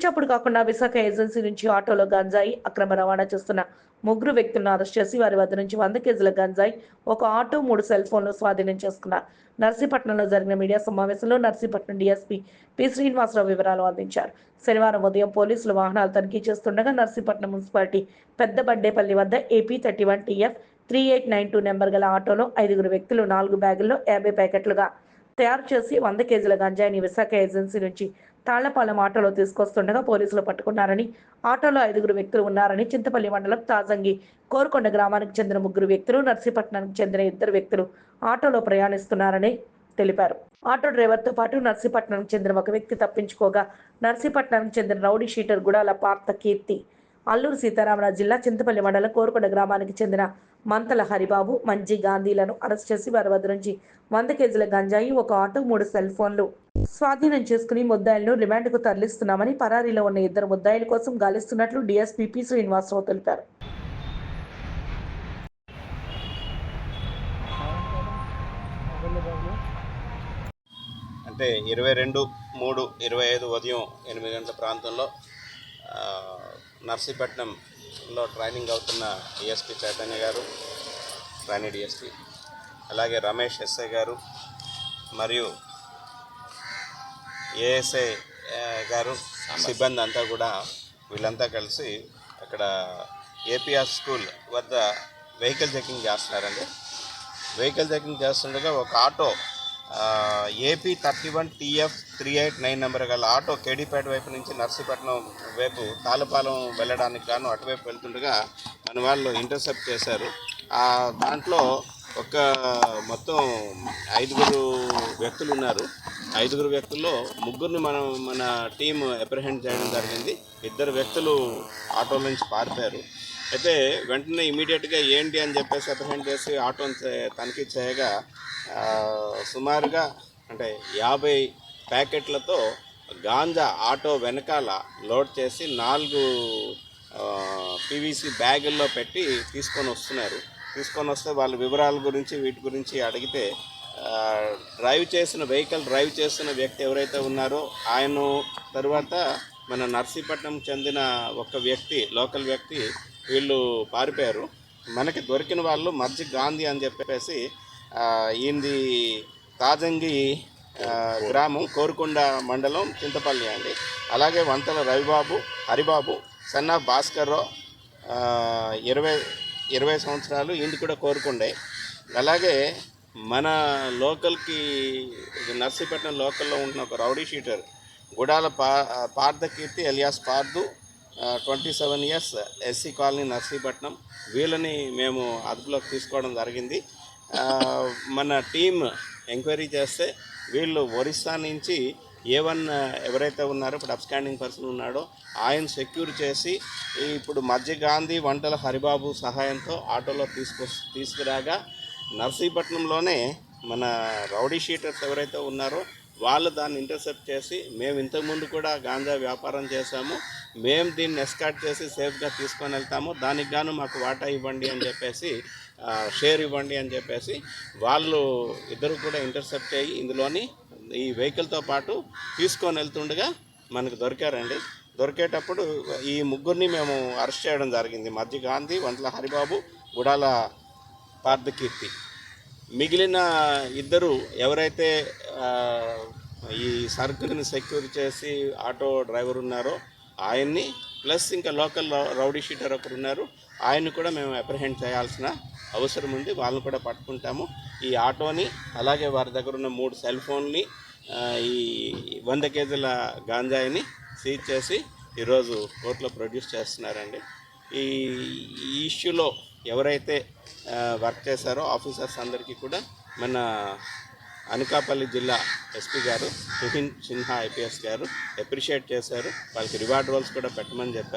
చప్పుడు కాకుండా విశాఖ ఏజెన్సీ నుంచి ఆటోలో గంజాయి అక్రమ రవాణా చేస్తున్న ముగ్గురు వ్యక్తులను అరెస్ట్ చేసి వారి వద్ద నుంచి 100 కేజీల గంజాయి, ఒక ఆటో, 3 సెల్ ఫోన్లు స్వాధీనం చేసుకున్నారు. నర్సీపట్నంలో జరిగిన మీడియా సమావేశంలో నర్సీపట్నం డీఎస్పీ పి శ్రీనివాసరావు వివరాలు అందించారు. శనివారం ఉదయం పోలీసులు వాహనాలు తనిఖీ చేస్తుండగా నర్సీపట్నం మున్సిపాలిటీ పెద్ద బండేపల్లి వద్ద ఏపీ 31 TF 3892 నెంబర్ గల ఆటోలో 5 వ్యక్తులు 4 బ్యాగుల్లో 50 ప్యాకెట్లుగా తయారు చేసి 100 కేజీల గంజాయిని విశాఖ ఏజెన్సీ నుంచి తాళ్లపాలెం ఆటోలో తీసుకొస్తుండగా పోలీసులు పట్టుకున్నారని, ఆటోలో 5 వ్యక్తులు ఉన్నారని, చింతపల్లి మండలం తాజంగి కోరుకొండ గ్రామానికి చెందిన 3 వ్యక్తులు, నర్సీపట్నానికి చెందిన 2 వ్యక్తులు ఆటోలో ప్రయాణిస్తున్నారని తెలిపారు. ఆటో డ్రైవర్తో పాటు నర్సీపట్నానికి చెందిన 1 వ్యక్తి తప్పించుకోగా, నర్సీపట్నానికి చెందిన రౌడీ షీటర్ గుడాల పార్థ కీర్తి, అల్లూరు సీతారామరాజు జిల్లా చింతపల్లి మండలం కోరుకొండ గ్రామానికి చెందిన మంతల హరిబాబు, మంజీ గాంధీలను అరెస్ట్ చేసి వారి వద్ద నుంచి 100 కేజీల గంజాయి, ఒక ఆటో, 3 సెల్ ఫోన్లు స్వాధీనం చేసుకుని ముద్దాయిలను రిమాండ్కు తరలిస్తున్నామని, పరారీలో ఉన్న 2 ముద్దాయిల కోసం గాలిస్తున్నట్లు డీఎస్పీ పి శ్రీనివాసరావు తెలిపారు. అంటే 22/3/25 ఉదయం 8 గంటల ప్రాంతంలో నర్సీపట్నంలో ట్రైనింగ్ అవుతున్న డిఎస్పీ చైతన్య గారు, రాణి డిఎస్పీ, అలాగే రమేష్ ఎస్ఐ గారు మరియు ఏఎస్ఐ గారు సిబ్బంది అంతా కూడా వీళ్ళంతా కలిసి అక్కడ ఏపీఆర్ స్కూల్ వద్ద వెహికల్ చెకింగ్ చేస్తున్నారండి. వెహికల్ చెకింగ్ చేస్తుండగా ఒక ఆటో ఏపీ 31 TF 389 నెంబర్ గల ఆటో కేడీపేట వైపు నుంచి నర్సీపట్నం వైపు తాళ్ళపాలెం వెళ్ళడానికి గాను అటువైపు వెళ్తుండగా మన వాళ్ళు ఇంటర్సెప్ట్ చేశారు. దాంట్లో మొత్తం 5 వ్యక్తులు ఉన్నారు. 5 వ్యక్తుల్లో 3 మన టీం అప్రహెండ్ చేయడం జరిగింది. 2 వ్యక్తులు ఆటోల నుంచి పారిపోయారు. అయితే వెంటనే ఇమీడియట్గా ఏంటి అని చెప్పేసి అప్రహెండ్ చేసి ఆటోని తనిఖీ చేయగా సుమారుగా అంటే 50 ప్యాకెట్లతో గాంజా ఆటో వెనకాల లోడ్ చేసి 4 PVC బ్యాగుల్లో పెట్టి తీసుకొని వస్తే వాళ్ళ వివరాల గురించి వీటి గురించి అడిగితే వెహికల్ డ్రైవ్ చేస్తున్న వ్యక్తి ఎవరైతే ఉన్నారో ఆయన, తర్వాత మన నర్సీపట్నం చెందిన ఒక వ్యక్తి, లోకల్ వ్యక్తి, వీళ్ళు పారిపోయారు. మనకి దొరికిన వాళ్ళు మర్జి గాంధీ అని చెప్పేసి ఈయనది తాజంగి గ్రామం, కోరుకొండ మండలం, చింతపల్లి అండి. అలాగే వంతల రవిబాబు, హరిబాబు, సన్ ఆఫ్ భాస్కర్రావు, 20 సంవత్సరాలు, ఈయనది కూడా కోరుకొండే. అలాగే మన లోకల్కి నర్సీపట్నం లోకల్లో ఉంటున్న ఒక rowdy sheeter Gudala Partha Keerthi alias Pardhu, 27 years, SC colony Narsipatnam. వీళ్ళని మేము అదుపులోకి తీసుకోవడం జరిగింది. మన టీం ఎంక్వైరీ చేస్తే వీళ్ళు ఒరిస్సా నుంచి A1 ఎవరైతే ఉన్నారో ఇప్పుడు అబ్స్టాండింగ్ పర్సన్ ఉన్నాడో ఆయన సెక్యూర్ చేసి ఇప్పుడు మధ్య గాంధీ, వంటల హరిబాబు సహాయంతో ఆటోలో తీసుకురాగా నర్సీపట్నంలోనే మన రౌడీ షీటర్స్ ఎవరైతే ఉన్నారో వాళ్ళు దాన్ని ఇంటర్సెప్ట్ చేసి, మేము ఇంతకుముందు కూడా గాంజా వ్యాపారం చేశాము, మేము దీన్ని ఎస్కార్ట్ చేసి సేఫ్గా తీసుకొని వెళ్తాము, దానికి గాను మాకు వాటా ఇవ్వండి అని చెప్పేసి, షేర్ ఇవ్వండి అని చెప్పేసి వాళ్ళు 2 కూడా ఇంటర్సెప్ట్ అయ్యి ఇందులోని ఈ వెహికల్తో పాటు తీసుకొని వెళ్తుండగా మనకు దొరికారండి. దొరికేటప్పుడు ఈ 3 మేము అరెస్ట్ చేయడం జరిగింది. మధ్య గాంధీ, వంటల హరిబాబు, గుడాల పార్థకీర్తి. మిగిలిన 2 ఎవరైతే ఈ సరుకుని సెక్యూర్ చేసి ఆటో డ్రైవర్ ఉన్నారో ఆయన్ని, ప్లస్ ఇంకా లోకల్ రౌడీ షీటర్ ఒకరు ఉన్నారు, ఆయన్ని కూడా మేము అప్రహెండ్ చేయాల్సిన అవసరం ఉంది. వాళ్ళని కూడా పట్టుకుంటాము. ఈ ఆటోని, అలాగే వారి దగ్గర ఉన్న 3 సెల్ ఫోన్ని, ఈ 100 కేజీల గాంజాయిని సీజ్ చేసి ఈరోజు కోర్టులో ప్రొడ్యూస్ చేస్తున్నారండి. ఈ ఇష్యూలో ఎవరైతే వర్క్ చేశారో ఆఫీసర్స్ అందరికీ కూడా మన అనకాపల్లి జిల్లా ఎస్పీ గారు తుహిన్ సిన్హా IPS గారు అప్రిషియేట్ చేశారు. వాళ్ళకి రివార్డ్ రోల్స్ కూడా పెట్టమని చెప్పారు.